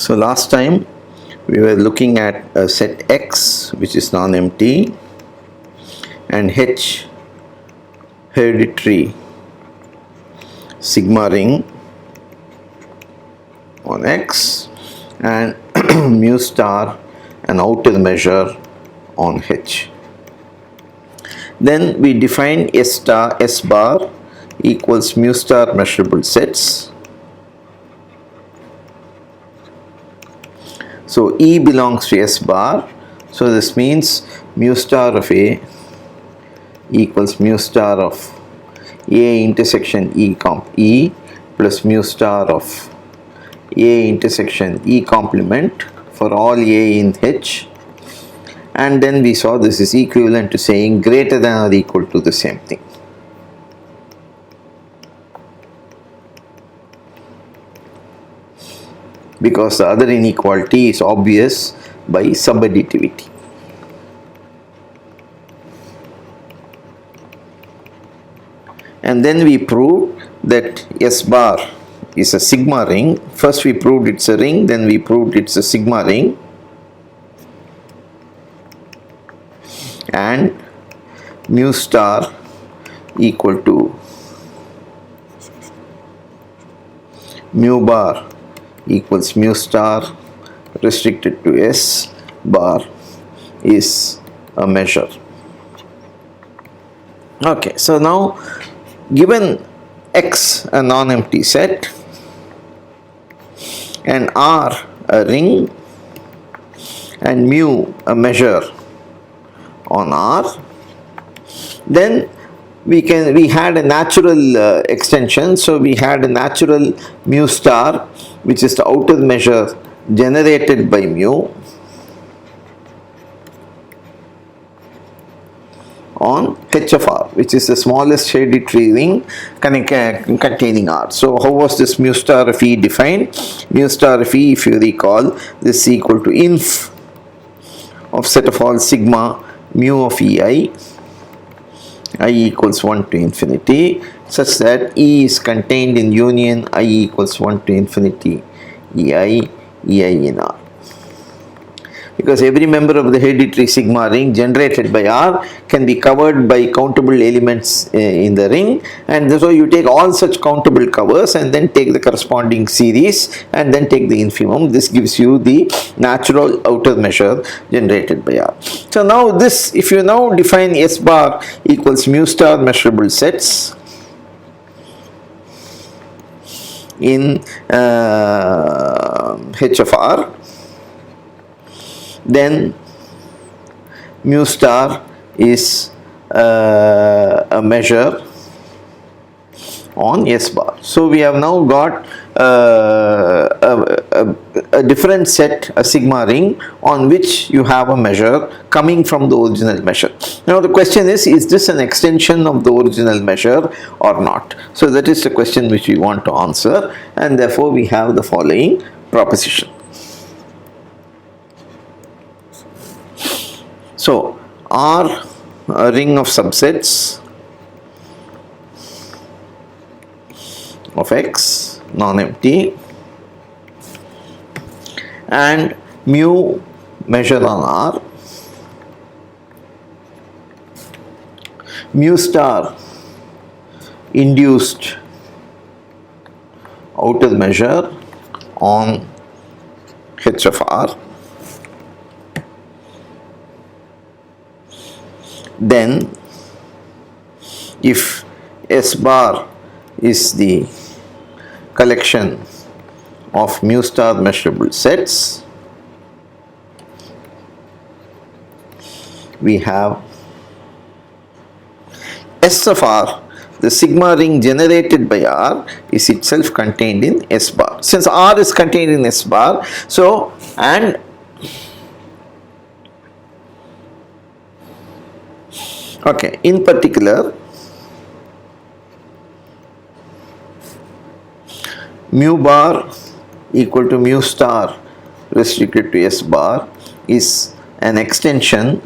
So last time we were looking at a set X which is non-empty and H hereditary sigma ring on X and mu star an outer measure on H. Then we define S bar equals mu star measurable sets. So E belongs to S bar, so this means mu star of A equals mu star of A intersection E comp E plus mu star of A intersection E complement for all A in H, and then we saw this is equivalent to saying greater than or equal to the same thing. Because the other inequality is obvious by subadditivity. And then we proved that S bar is a sigma ring. First we proved it's a ring, then we proved it's a sigma ring. And mu star equal to mu bar equals mu star restricted to S bar is a measure. Okay, so now given X a non-empty set and R a ring and mu a measure on R, then we had a natural extension. So we had a natural mu star, which is the outer measure generated by mu on H of R, which is the smallest hereditary ring containing R. So how was this mu star of E defined? Mu star of E, if you recall, this is equal to inf of set of all sigma mu of EI, I equals 1 to infinity, such that E is contained in union I equals 1 to infinity EI in R. Because every member of the hereditary sigma ring generated by R can be covered by countable elements in the ring, and so you take all such countable covers and then take the corresponding series and then take the infimum. This gives you the natural outer measure generated by R. So now this, if you now define S bar equals mu star measurable sets in H of R, then mu star is a measure on S bar. So we have now got a different set, a sigma ring on which you have a measure coming from the original measure. Now the question is this an extension of the original measure or not? So that is the question which we want to answer, and therefore we have the following proposition. So R a ring of subsets of X non-empty and mu measure on R, mu star induced outer measure on H of R, then if S bar is the collection of mu star measurable sets, we have S of R, the sigma ring generated by R, is itself contained in S bar. Since R is contained in S bar, so and okay, in particular mu bar equal to mu star restricted to S bar is an extension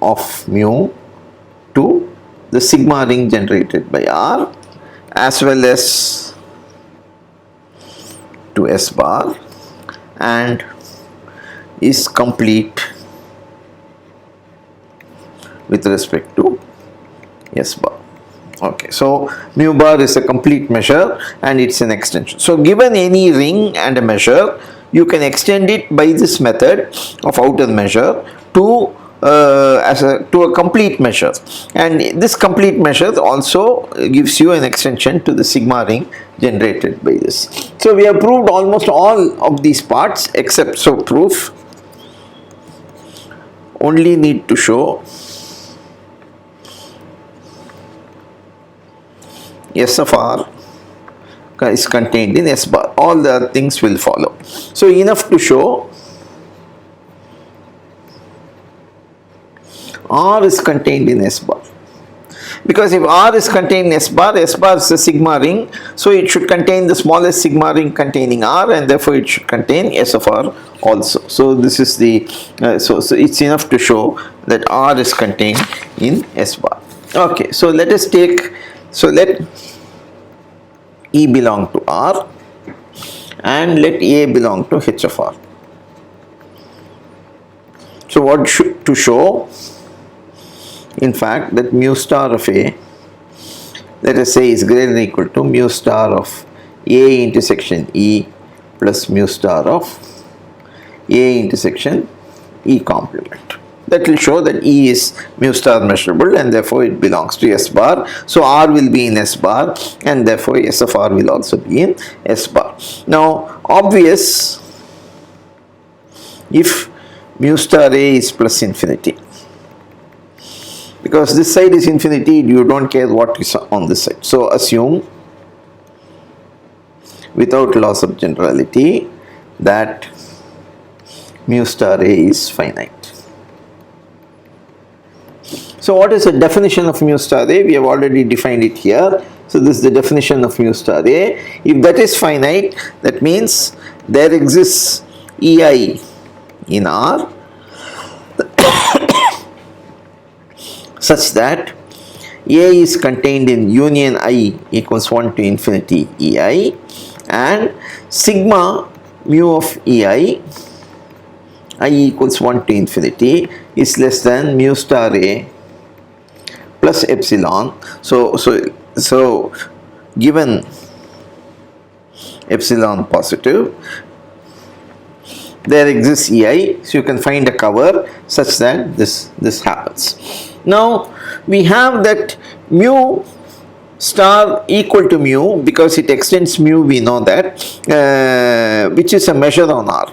of mu to the sigma ring generated by R, as well as to S bar and is complete with respect to S bar. Okay, so mu bar is a complete measure and it's an extension. So given any ring and a measure, you can extend it by this method of outer measure to a complete measure, and this complete measure also gives you an extension to the sigma ring generated by this. So we have proved almost all of these parts except, so proof only need to show S of R is contained in S bar. All the other things will follow. So enough to show R is contained in S bar. Because if R is contained in S bar is a sigma ring, so it should contain the smallest sigma ring containing R, and therefore it should contain S of R also. So this is the, so it's enough to show that R is contained in S bar. Okay, so let us take, so let E belong to R and let A belong to H of R. So what should to show? In fact, that mu star of A, let us say, is greater than or equal to mu star of A intersection E plus mu star of A intersection E complement. That will show that E is mu star measurable and therefore it belongs to S bar. So R will be in S bar and therefore S of R will also be in S bar. Now obvious if mu star A is plus infinity. Because this side is infinity, you don't care what is on this side. So assume without loss of generality that mu star A is finite. So what is the definition of mu star A? We have already defined it here. So this is the definition of mu star A. If that is finite, that means there exists EI in R such that A is contained in union I equals 1 to infinity EI, and sigma mu of EI I equals 1 to infinity is less than mu star A plus epsilon. So given epsilon positive, there exists EI, so you can find a cover such that this happens. Now we have that mu star equal to mu, because it extends mu, we know that, which is a measure on R.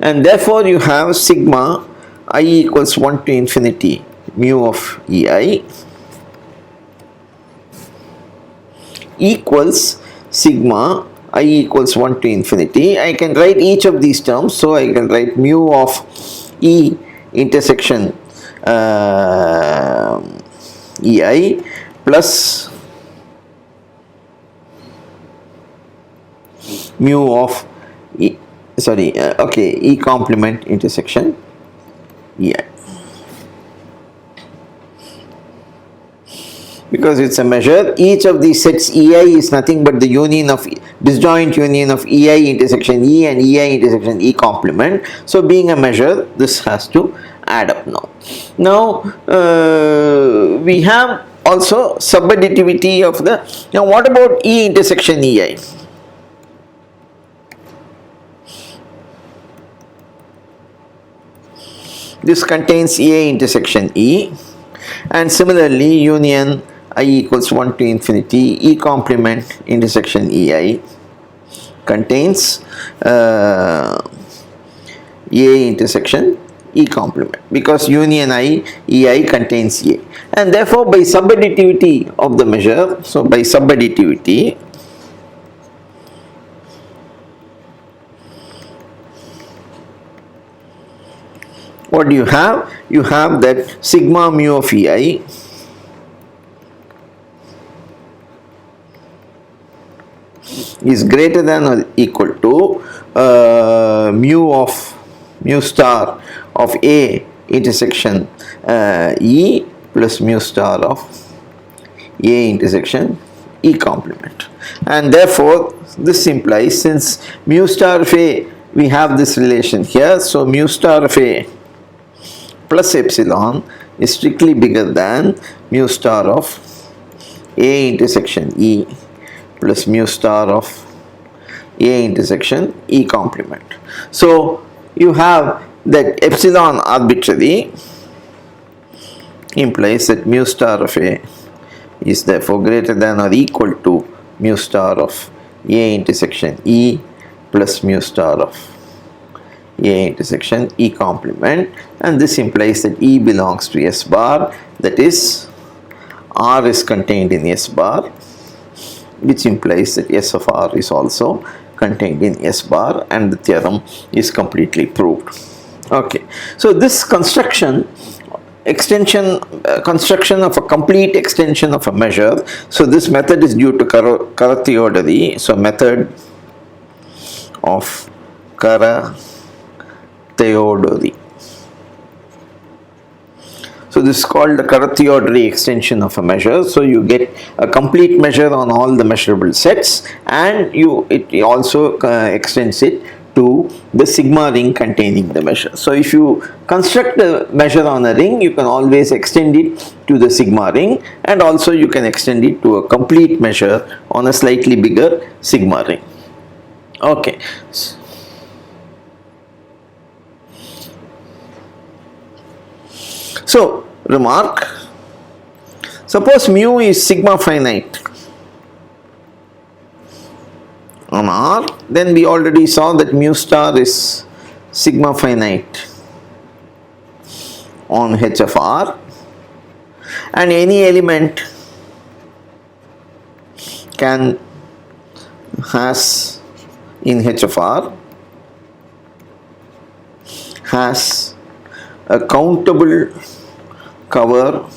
And therefore you have sigma I equals 1 to infinity mu of EI equals sigma I equals 1 to infinity. I can write each of these terms, so I can write mu of E intersection EI plus mu of E, E complement intersection EI. Because it's a measure, each of these sets EI is nothing but the union of disjoint union of EI intersection E and EI intersection E complement. So being a measure, this has to add up now. Now we have also subadditivity of the, now what about E intersection EI? This contains EI intersection E, and similarly union I equals 1 to infinity E complement intersection EI contains EI intersection E complement, because union I EI contains EI, and therefore by subadditivity of the measure, so by subadditivity what do you have? You have that sigma mu of EI is greater than or equal to mu star of A intersection E plus mu star of A intersection E complement. And therefore, this implies, since mu star of A, we have this relation here, so mu star of A plus epsilon is strictly bigger than mu star of A intersection E plus mu star of A intersection E complement. So you have that epsilon arbitrary implies that mu star of A is therefore greater than or equal to mu star of A intersection E plus mu star of A intersection E complement, and this implies that E belongs to S bar, that is R is contained in S bar, which implies that S of R is also contained in S bar, and the theorem is completely proved. Okay, so this construction of a complete extension of a measure, so this method is due to Caratheodory, so method of Caratheodory. So this is called the Caratheodory extension of a measure. So you get a complete measure on all the measurable sets, and it also extends it to the sigma ring containing the measure. So if you construct a measure on a ring, you can always extend it to the sigma ring, and also you can extend it to a complete measure on a slightly bigger sigma ring. Okay. So remark, suppose mu is sigma finite on R, then we already saw that mu star is sigma finite on H of R, and any element has in H of R has a countable cover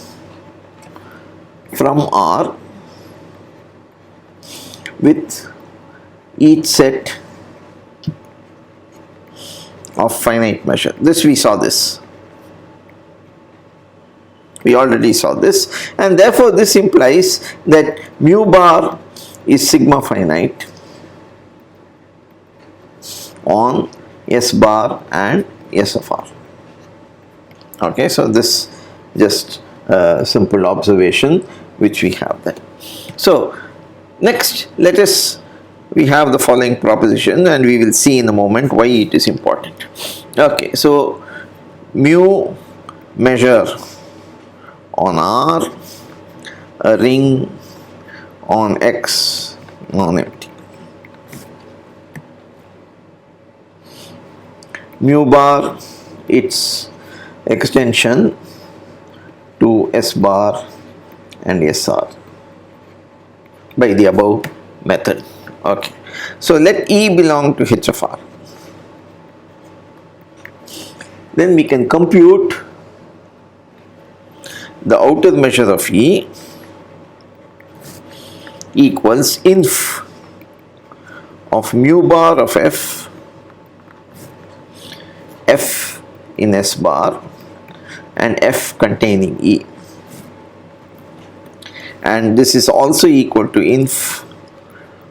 from R with each set of finite measure. This we saw this. We already saw this, and therefore this implies that mu bar is sigma finite on S bar and S of R. Okay, so this just a simple observation which we have there. So next, we have the following proposition, and we will see in a moment why it is important. Okay, so mu measure on R, a ring on X non-empty. Mu bar, its extension to S bar and SR by the above method. Okay, so let E belong to H of R. Then we can compute the outer measure of E equals inf of mu bar of F, F in S bar, and F containing E, and this is also equal to inf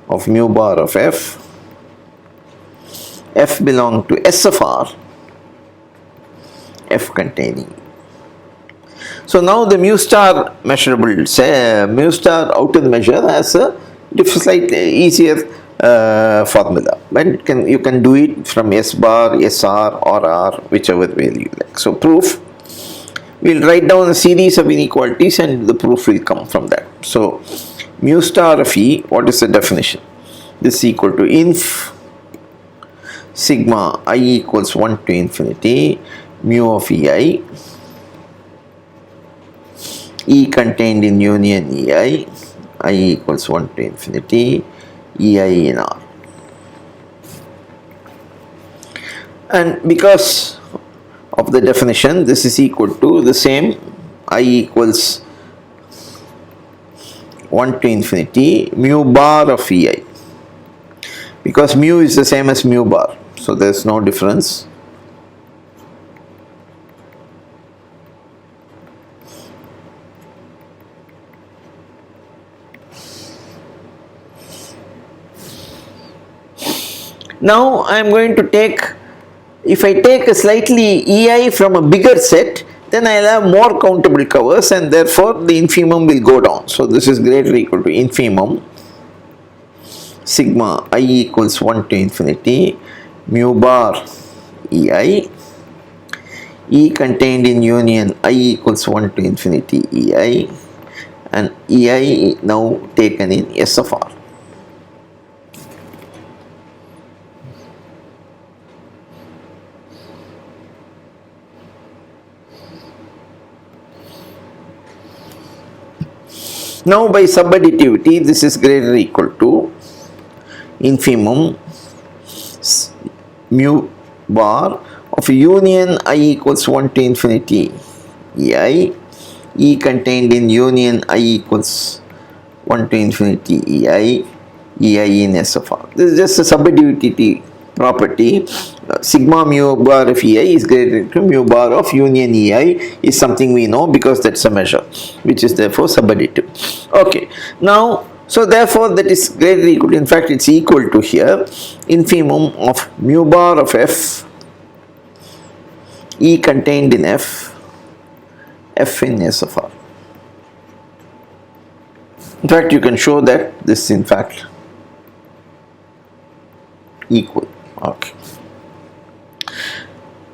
of mu bar of F, F belong to S of R, F containing E. So now the mu star measurable, say mu star outer measure has a slightly easier formula, but you can do it from S bar, SR or R, whichever way you like. So proof, we'll write down a series of inequalities and the proof will come from that. So mu star of E, what is the definition? This is equal to inf sigma I equals 1 to infinity mu of EI, E contained in union EI, I equals 1 to infinity EI in R. And because of the definition, this is equal to the same, I equals 1 to infinity mu bar of EI, because mu is the same as mu bar, so there is no difference. Now I am going to take, if I take a slightly EI from a bigger set, then I will have more countable covers, and therefore the infimum will go down. So this is greater or equal to infimum sigma I equals 1 to infinity mu bar EI, E contained in union I equals 1 to infinity EI, and EI now taken in S of R. Now by subadditivity, this is greater or equal to infimum mu bar of union I equals 1 to infinity EI, E contained in union I equals 1 to infinity EI, EI in S of R. This is just a subadditivity property. Sigma mu bar of EI is greater to mu bar of union EI is something we know because that's a measure which is therefore subadditive. Okay, now so therefore that is greater or equal to, in fact it's equal to here, infimum of mu bar of F, E contained in F, F in S of R. In fact you can show that this is in fact equal. Okay,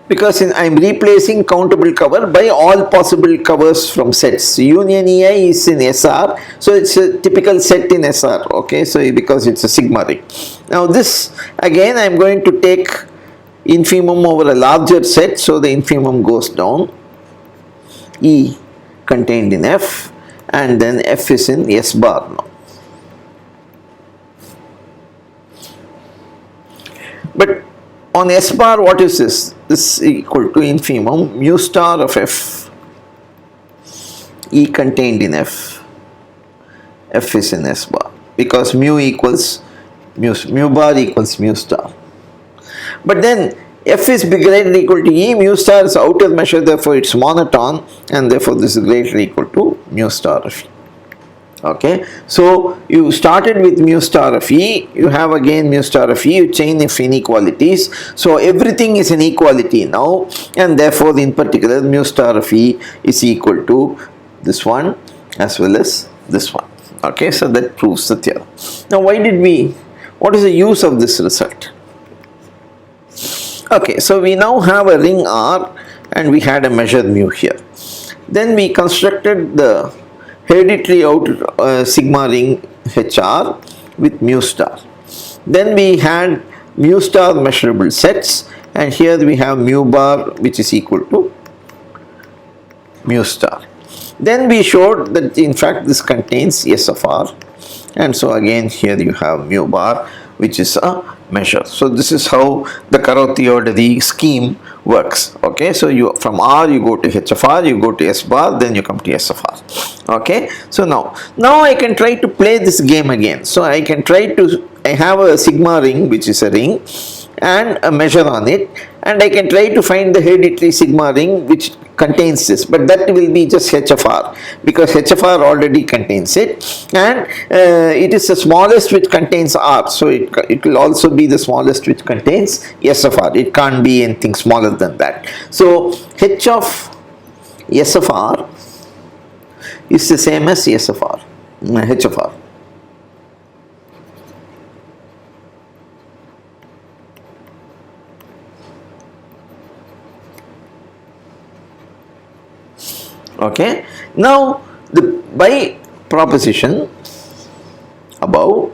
because I am replacing countable cover by all possible covers from sets. Union EI is in SR, so it's a typical set in SR. Okay, so because it's a sigma ring. Now this again I am going to take infimum over a larger set, so the infimum goes down, E contained in F, and then F is in S bar now. But on S bar, what is this? This is equal to infimum mu star of F, E contained in F, F is in S bar, because mu equals mu bar equals mu star. But then F is greater or equal to E, mu star is outer measure, therefore it's monotone, and therefore this is greater or equal to mu star of E. Okay, so you started with mu star of E, you have again mu star of E, you chain of inequalities, so everything is an equality now, and therefore in particular mu star of E is equal to this one as well as this one. Okay, so that proves the theorem. Now what is the use of this result? Okay, so we now have a ring R and we had a measure mu here. Then we constructed the hereditary outer sigma ring HR with mu star. Then we had mu star measurable sets, and here we have mu bar which is equal to mu star. Then we showed that in fact this contains S of R, and so again here you have mu bar which is a measure. So this is how the Caratheodory scheme works. Okay, so you from R you go to H of R, you go to S bar, then you come to S of R. Okay, so now I can try to play this game again. So I have a sigma ring which is a ring and a measure on it, and I can try to find the hereditary sigma ring which contains this, but that will be just H of R because H of R already contains it, and it is the smallest which contains R, so it will also be the smallest which contains S of R. It can't be anything smaller than that. So H of S of R is the same as S of R, H of R. Okay, now by proposition above,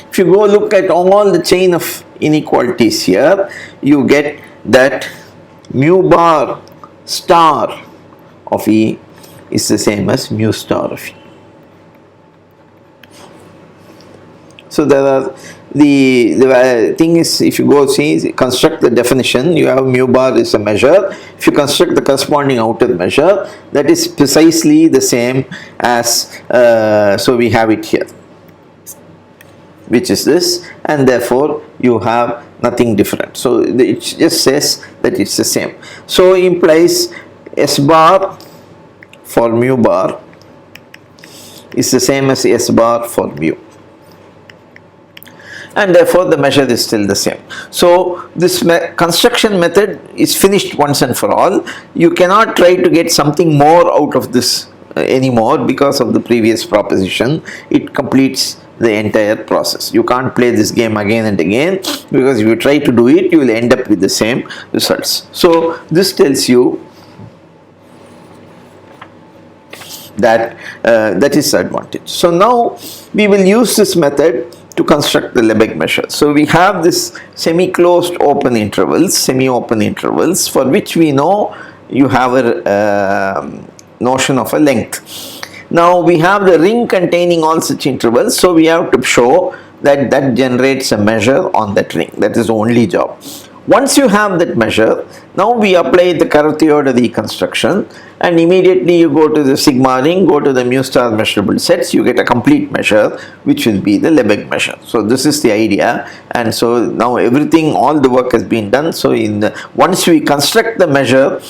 if you go look at all the chain of inequalities here, you get that mu bar star of E is the same as mu star of E. So there are the thing is, if you go see construct the definition, you have mu bar is a measure. If you construct the corresponding outer measure, that is precisely the same as so we have it here, which is this, and therefore you have nothing different. So it just says that it's the same. So implies S bar for mu bar is the same as S bar for mu. and therefore the measure is still the same. So this construction method is finished once and for all. You cannot try to get something more out of this anymore because of the previous proposition. It completes the entire process. You can't play this game again and again, because if you try to do it, you will end up with the same results. So this tells you that that is the advantage. So now we will use this method to construct the Lebesgue measure. So we have this semi-closed open intervals, semi-open intervals, for which we know you have a notion of a length. Now we have the ring containing all such intervals, so we have to show that that generates a measure on that ring. That is the only job. Once you have that measure, now we apply the Caratheodory construction, and immediately you go to the sigma ring, go to the mu star measurable sets, you get a complete measure which will be the Lebesgue measure. So this is the idea, and so now everything, all the work has been done. So once we construct the measure,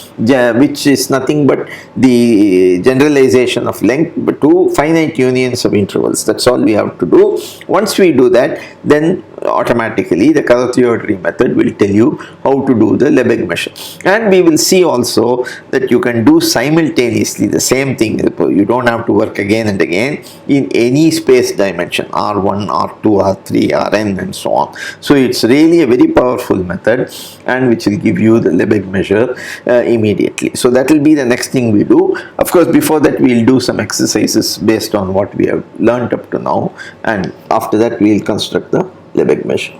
which is nothing but the generalization of length to finite unions of intervals, that's all we have to do. Once we do that, then automatically the Caratheodory method will tell you how to do the Lebesgue measure. And we will see also that you can do simultaneously the same thing. You don't have to work again and again in any space dimension, R1, R2, R3, Rn, and so on. So it's really a very powerful method, and which will give you the Lebesgue measure immediately. So that will be the next thing we do. Of course, before that we'll do some exercises based on what we have learned up to now, and after that we'll construct the Lebesgue measure.